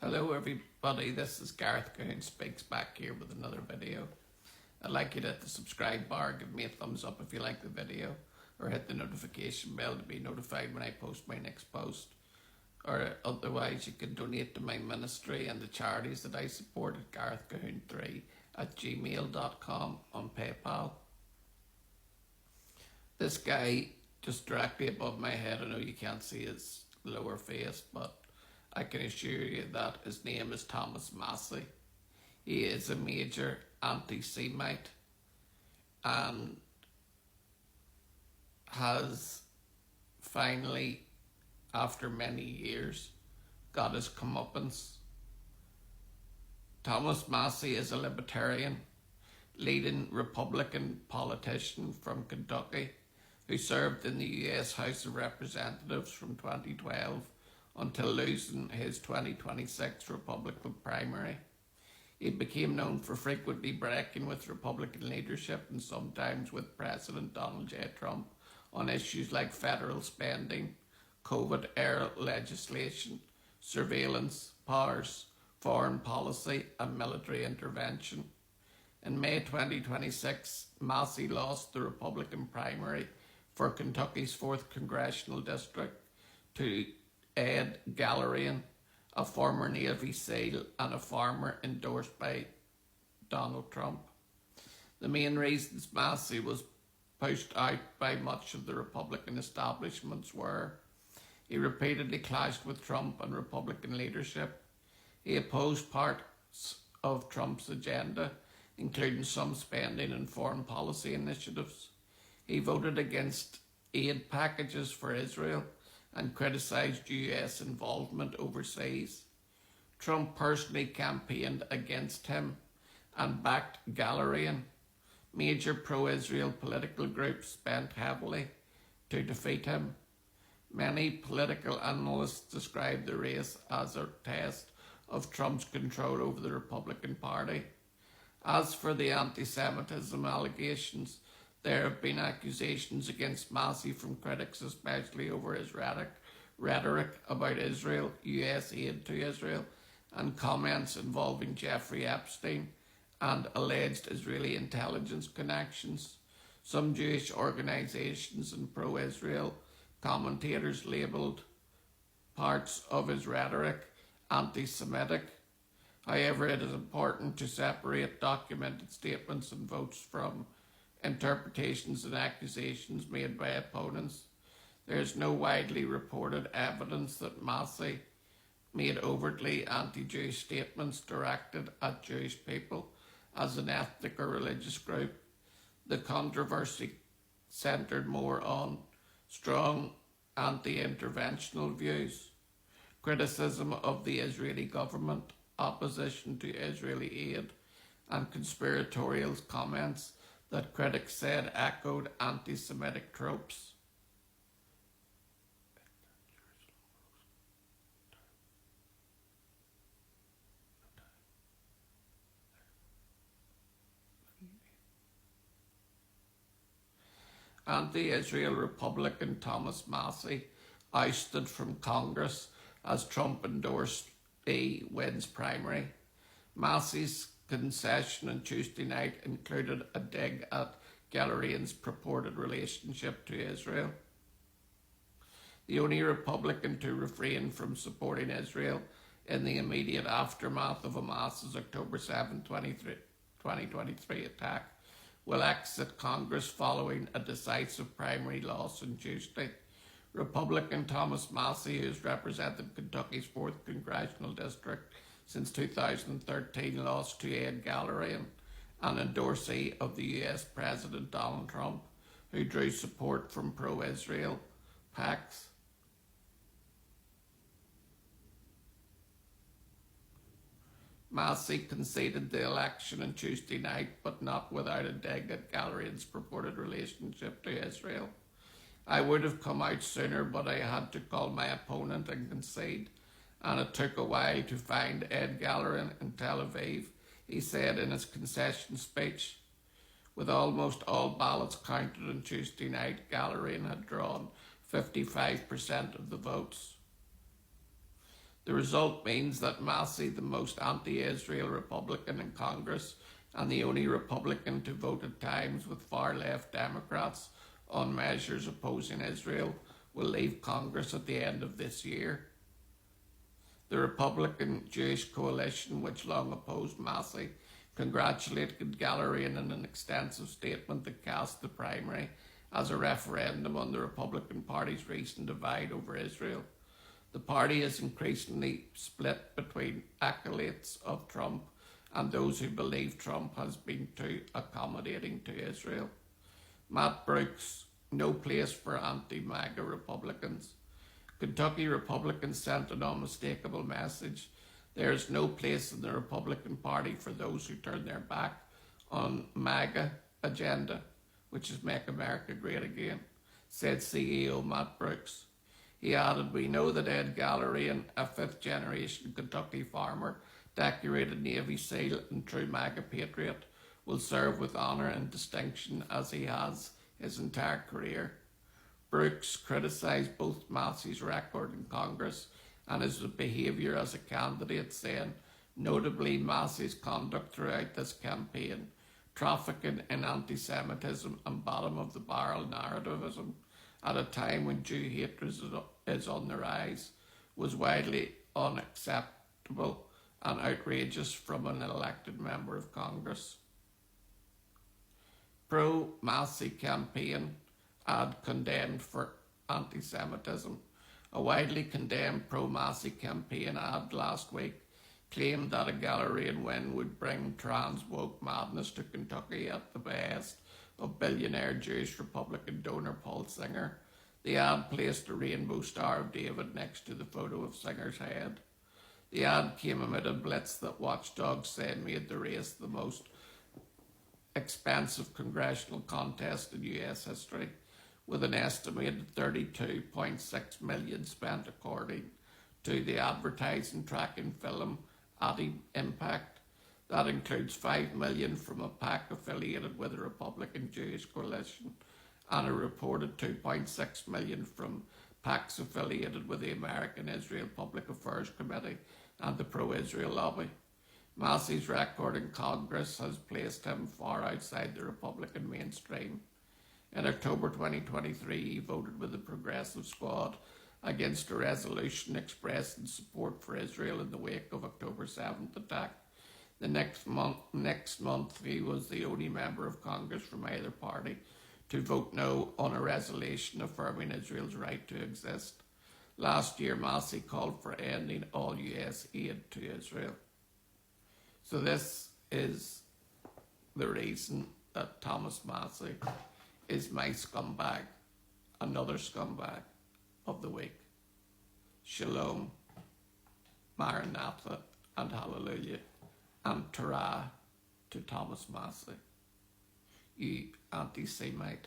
Hello everybody, this is Gareth Cahoon Speaks back here with another video. I'd like you to hit the subscribe bar, give me a thumbs up if you like the video, or hit the notification bell to be notified when I post my next post. Or otherwise you can donate to my ministry and the charities that I support at garethcahoon3@gmail.com on PayPal. This guy just directly above my head, I know you can't see his lower face, but I can assure you that his name is Thomas Massie. He is a major anti-Semite and has finally, after many years, got his comeuppance. Thomas Massie is a libertarian, leading Republican politician from Kentucky who served in the US House of Representatives from 2012 until losing his 2026 Republican primary. He became known for frequently breaking with Republican leadership and sometimes with President Donald J. Trump on issues like federal spending, COVID-era legislation, surveillance powers, foreign policy and military intervention. In May 2026, Massie lost the Republican primary for Kentucky's 4th Congressional District to Ed Galerian, a former Navy SEAL and a farmer endorsed by Donald Trump. The main reasons Massie was pushed out by much of the Republican establishments were: he repeatedly clashed with Trump and Republican leadership, he opposed parts of Trump's agenda, including some spending and foreign policy initiatives, he voted against aid packages for Israel and criticised US involvement overseas. Trump personally campaigned against him and backed Galerian. Major pro-Israel political groups spent heavily to defeat him. Many political analysts describe the race as a test of Trump's control over the Republican Party. As for the anti-Semitism allegations, there have been accusations against Massie from critics, especially over his rhetoric about Israel, US aid to Israel, and comments involving Jeffrey Epstein and alleged Israeli intelligence connections. Some Jewish organizations and pro-Israel commentators labelled parts of his rhetoric anti-Semitic. However, it is important to separate documented statements and votes from interpretations and accusations made by opponents. There is no widely reported evidence that Massie made overtly anti-Jewish statements directed at Jewish people as an ethnic or religious group. The controversy centred more on strong anti-interventional views, criticism of the Israeli government, opposition to Israeli aid, and conspiratorial comments that critics said echoed anti-Semitic tropes. Anti-Israel Republican Thomas Massie ousted from Congress as Trump endorsed B wins primary. Massie's concession on Tuesday night included a dig at Galerian's purported relationship to Israel. The only Republican to refrain from supporting Israel in the immediate aftermath of Hamas's October 7, 2023 attack will exit Congress following a decisive primary loss on Tuesday. Republican Thomas Massie, who has represented Kentucky's 4th Congressional District since 2013, lost to Ed Galerian, an endorsee of the US President Donald Trump, who drew support from pro-Israel PACs. Massie conceded the election on Tuesday night, but not without a dig at Galerian's purported relationship to Israel. I would have come out sooner, but I had to call my opponent and concede, and it took a while to find Ed Galerian in Tel Aviv, he said in his concession speech. With almost all ballots counted on Tuesday night, Galerian had drawn 55% of the votes. The result means that Massie, the most anti-Israel Republican in Congress and the only Republican to vote at times with far-left Democrats on measures opposing Israel, will leave Congress at the end of this year. The Republican Jewish coalition, which long opposed Massie, congratulated Gallerian in an extensive statement that cast the primary as a referendum on the Republican Party's recent divide over Israel. The party is increasingly split between acolytes of Trump and those who believe Trump has been too accommodating to Israel. Matt Brooks, no place for anti-MAGA Republicans. Kentucky Republicans sent an unmistakable message. There is no place in the Republican Party for those who turn their back on MAGA agenda, which is Make America Great Again, said CEO Matt Brooks. He added, "We know that Ed Gallerian, a fifth-generation Kentucky farmer, decorated Navy SEAL and true MAGA patriot, will serve with honour and distinction as he has his entire career." Brooks criticised both Massie's record in Congress and his behaviour as a candidate, saying, notably Massie's conduct throughout this campaign, trafficking in anti-Semitism and bottom-of-the-barrel narrativism at a time when Jew hatred is on the rise, was widely unacceptable and outrageous from an elected member of Congress. Pro-Massie campaign ad condemned for anti-Semitism. A widely condemned pro-Massie campaign ad last week claimed that a Gallerian win would bring trans woke madness to Kentucky at the behest of billionaire Jewish Republican donor Paul Singer. The ad placed a rainbow Star of David next to the photo of Singer's head. The ad came amid a blitz that watchdogs said made the race the most expensive congressional contest in US history, with an estimated $32.6 million spent according to the advertising tracking firm Anti-Impact. That includes $5 million from a PAC affiliated with the Republican Jewish coalition and a reported $2.6 million from PACs affiliated with the American Israel Public Affairs Committee and the pro-Israel lobby. Massie's record in Congress has placed him far outside the Republican mainstream. In October 2023, he voted with the Progressive Squad against a resolution expressing support for Israel in the wake of October 7th attack. The next month, he was the only member of Congress from either party to vote no on a resolution affirming Israel's right to exist. Last year, Massie called for ending all US aid to Israel. So this is the reason that Thomas Massie is my scumbag, another scumbag of the week. Shalom, Maranatha, and Hallelujah, and Torah to Thomas Massie, you anti-Semite.